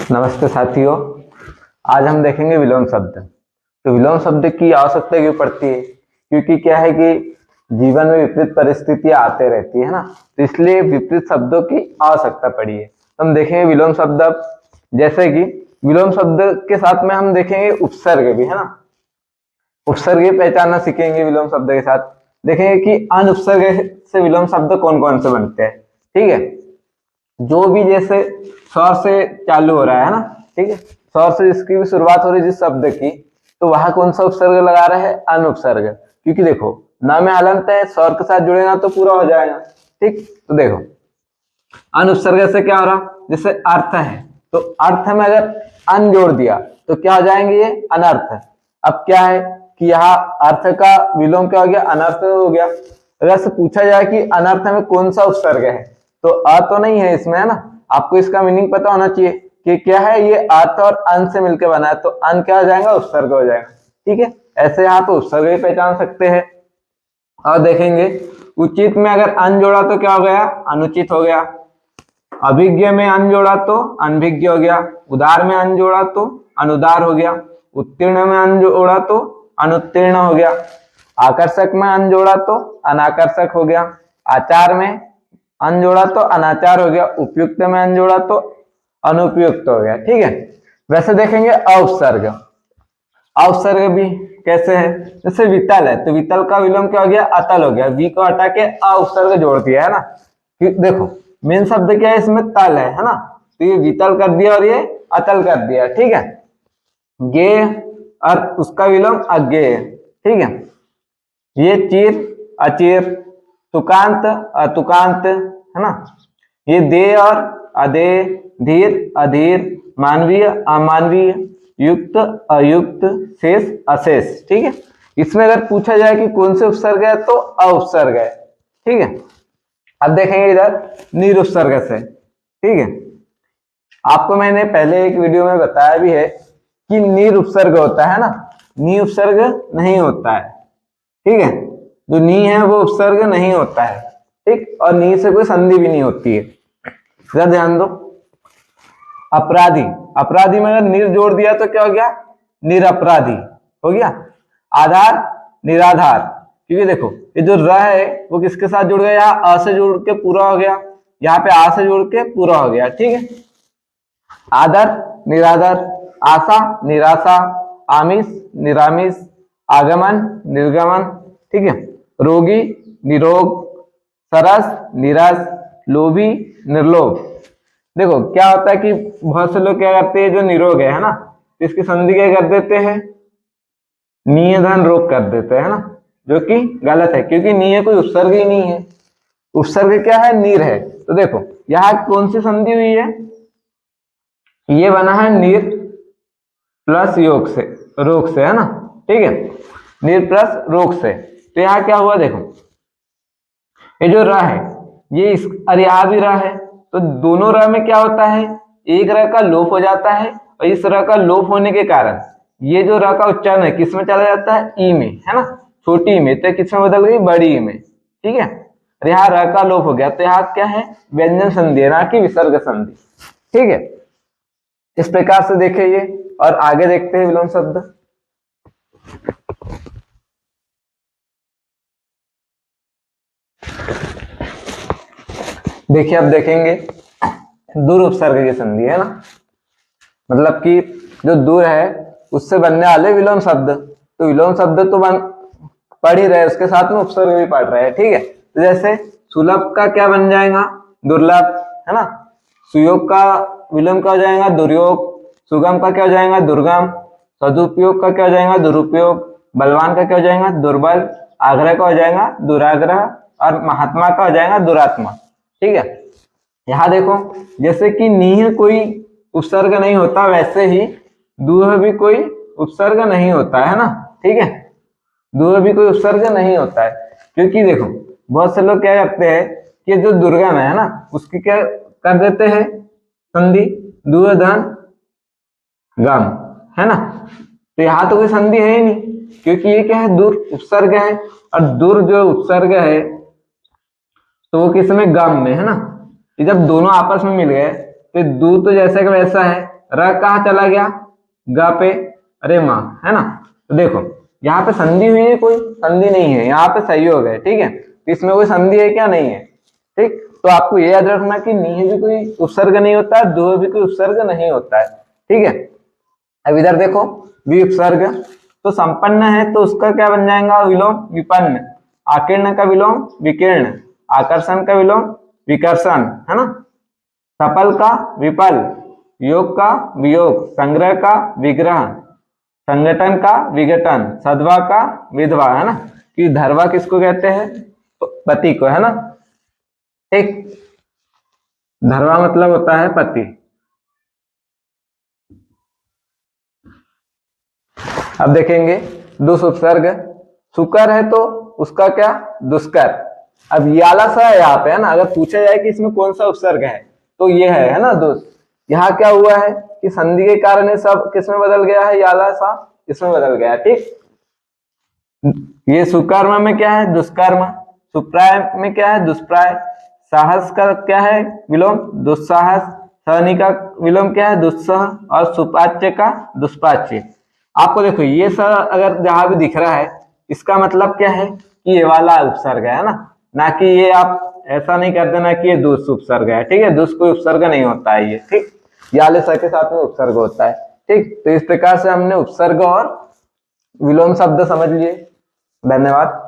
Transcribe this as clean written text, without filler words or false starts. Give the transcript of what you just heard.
नमस्ते साथियों। आज हम देखेंगे विलोम शब्द। तो विलोम शब्द की आवश्यकता क्यों पड़ती है? क्योंकि क्या है कि जीवन में विपरीत परिस्थितियां आते रहती है ना, तो इसलिए विपरीत शब्दों की आवश्यकता पड़ी है। तो हम देखेंगे विलोम शब्द। जैसे कि विलोम शब्द के साथ में हम देखेंगे उपसर्ग भी, है ना। उपसर्ग पहचानना सीखेंगे विलोम शब्द के साथ। देखेंगे कि अनुपसर्ग से विलोम शब्द कौन कौन से बनते हैं। ठीक है, जो भी जैसे स्वर से चालू हो रहा है ना, ठीक है, स्वर से जिसकी भी शुरुआत हो रही है जिस शब्द की, तो वहां कौन सा उपसर्ग लगा रहे हैं? अनुपसर्ग। क्योंकि देखो ना में हलंत है, स्वर के साथ जुड़ेगा तो पूरा हो जाएगा। ठीक, तो देखो अनुपसर्ग से क्या हो रहा, जैसे अर्थ है तो अर्थ में अगर अन जोड़ दिया तो क्या हो जाएंगे? ये अनर्थ। अब क्या है कि यहाँ अर्थ का विलोम क्या हो गया? अनर्थ हो गया। अगर से पूछा जाए कि अनर्थ में कौन सा उपसर्ग है, तो अ तो नहीं है इसमें, है ना। आपको इसका मीनिंग पता होना चाहिए कि क्या है, ये अर्थ और अन से मिलकर बना है, तो अन क्या हो जाएगा? उपसर्ग हो जाएगा। ठीक है, ऐसे यहाँ पे उपसर्ग भी पहचान सकते हैं। और देखेंगे उचित में अगर अन जोड़ा तो क्या हो गया? अनुचित हो गया। अभिज्ञ में अन जोड़ा तो अनभिज्ञ हो गया। उदार में अन जोड़ा तो अनुदार हो गया। उत्तीर्ण में अन जोड़ा तो अनुत्तीर्ण हो गया। आकर्षक में अन जोड़ा तो अनाकर्षक हो गया। आचार में अन जोड़ा तो अनाचार हो गया। उपयुक्त में अन जोड़ा तो अनुपयुक्त हो गया। ठीक है, वैसे देखेंगे अउपसर्ग। अउपसर्ग भी कैसे है? जैसे वितल है तो वितल का विलोम क्या हो गया? अतल हो गया। वी को हटा के अउपसर्ग जोड़ दिया, है ना। देखो मेन शब्द क्या है इसमें? तल है ना, तो ये वितल कर दिया और ये अतल कर दिया। ठीक है, गे और उसका विलोम अज्ञेय। ठीक है, ये चीर अचीर, तुकांत अतुकांत, है ना। ये दे और अदे, धीर अधीर, मानवीय अमानवीय, युक्त अयुक्त, शेष अशेष। ठीक है, इसमें अगर पूछा जाए कि कौन से उपसर्ग है तो अउपसर्ग है। ठीक है, अब देखेंगे इधर निरुपसर्ग से। ठीक है, आपको मैंने पहले एक वीडियो में बताया भी है कि निरुपसर्ग होता है ना, नी उपसर्ग नहीं होता है। ठीक है, जो नी है वो उपसर्ग नहीं होता है। ठीक, और नी से कोई संधि भी नहीं होती है। जरा ध्यान दो, अपराधी, अपराधी में अगर निर जोड़ दिया तो क्या हो गया? निरपराधी हो गया। आधार निराधार, क्योंकि देखो ये जो र है वो किसके साथ जुड़ गया? यहाँ अ से जुड़ के पूरा हो गया, यहाँ पे आ से जुड़ के पूरा हो गया। ठीक है, आदर निरादर, आशा निराशा, आमिष निरामिष, आगमन निर्गमन। ठीक है, रोगी निरोग, सरस निरस, लोभी निर्लोभ। देखो क्या होता है कि बहुत से लोग क्या करते हैं, जो निरोग है ना, तो इसकी संधि क्या कर देते हैं? नियधन रोग कर देते हैं ना, जो कि गलत है, क्योंकि निय कोई उपसर्ग ही नहीं है। उपसर्ग क्या है? नीर है। तो देखो यहाँ कौन सी संधि हुई है? ये बना है नीर प्लस योग से, रोग से, है ना। ठीक है, नीर प्लस रोग से। तो यहाँ क्या हुआ? देखो ये जो र है ये इस अरे आ भी रहा है, तो दोनों र में क्या होता है? एक र का लोप हो जाता है, और इस र का लोप होने के कारण ये जो र का उच्चारण है किस में चला जाता है? ई में, है ना। छोटी ई में, तो किस में बदल गई? बड़ी ई में। ठीक है, और यहाँ र का लोप हो गया, तो यहाँ क्या है? व्यंजन संधि है, ना कि विसर्ग संधि। ठीक है, इस प्रकार से देखे ये। और आगे देखते हैं विलोम शब्द। देखिए अब देखेंगे दूर उपसर्ग की संधि, है ना। मतलब कि जो दूर है उससे बनने वाले विलोम शब्द। तो विलोम शब्द तो पढ़ ही रहे, उसके साथ में उपसर्ग भी पढ़ रहे हैं। ठीक है, तो जैसे सुलभ का क्या बन जाएगा? दुर्लभ, है ना। सुयोग का विलोम क्या हो जाएगा? दुर्योग। सुगम का क्या हो जाएगा? दुर्गम। सदुपयोग का क्या हो जाएगा? दुरुपयोग। बलवान का क्या हो जाएगा? दुर्बल। आग्रह का हो जाएगा दुराग्रह। और महात्मा का हो जाएगा दुरात्मा। ठीक है, यहाँ देखो जैसे कि नीह कोई उपसर्ग नहीं होता, वैसे ही दूह भी कोई उपसर्ग नहीं होता है ना। ठीक है, दूह भी कोई उपसर्ग नहीं होता है, क्योंकि देखो बहुत से लोग क्या करते हैं कि जो दुर्गम है ना उसकी क्या कर देते हैं? संधि दूह धन गम, है ना। तो यहाँ तो कोई संधि है ही नहीं, क्योंकि ये क्या है? दूर उपसर्ग है, और दूर जो उपसर्ग है तो वो किस में? गम में, है ना। जब दोनों आपस में मिल गए तो दूर तो जैसा का वैसा है, र कहाँ चला गया, ग पे, अरे माँ, है ना। तो देखो यहाँ पे संधि हुई है, कोई संधि नहीं है, यहाँ पे सहयोग है, ठीक है। तो इसमें कोई संधि है क्या, नहीं है, ठीक। तो आपको ये याद रखना कि नी भी कोई उपसर्ग नहीं होता है, दो भी कोई उपसर्ग नहीं होता है, ठीक है। अब इधर देखो वि उपसर्ग, तो संपन्न है तो उसका क्या बन जाएगा, विलोम विपन्न। आकीर्ण का विलोम विकीर्ण, आकर्षण का विलोम विकर्षण, है ना। सफल का विफल, योग का वियोग, संग्रह का विग्रह, संगठन का विघटन, सद्वा का विधवा, है ना। कि धरवा किसको कहते हैं, पति को, है ना, ठीक। धरवा मतलब होता है पति। अब देखेंगे दुष् उपसर्ग, सुकर है तो उसका क्या, दुष्कर। अब याला सा है यहाँ पे, है ना। अगर पूछा जाए कि इसमें कौन सा उपसर्ग है तो ये है ना, दुष्। यहाँ क्या हुआ है कि संधि के कारण ये सब किसमें बदल गया है, याला सा इसमें बदल गया, ठीक। ये सुकर्म में क्या है, दुष्कर्म। सुप्राय में क्या है, दुष्प्राय। साहस का क्या है विलोम, दुस्साहस। सहनी का विलोम क्या है, दुस्सह। और सुपाच्य का दुष्पाच्य। आपको देखो ये सब अगर जहां भी दिख रहा है, इसका मतलब क्या है कि ये वाला उपसर्ग है ना, ना कि ये आप ऐसा नहीं कर देना कि ये दुष् उपसर्ग है, ठीक है। दुष् कोई उपसर्ग नहीं होता है ये, ठीक। याले स के साथ में उपसर्ग होता है, ठीक। तो इस प्रकार से हमने उपसर्ग और विलोम शब्द समझ लिए। धन्यवाद।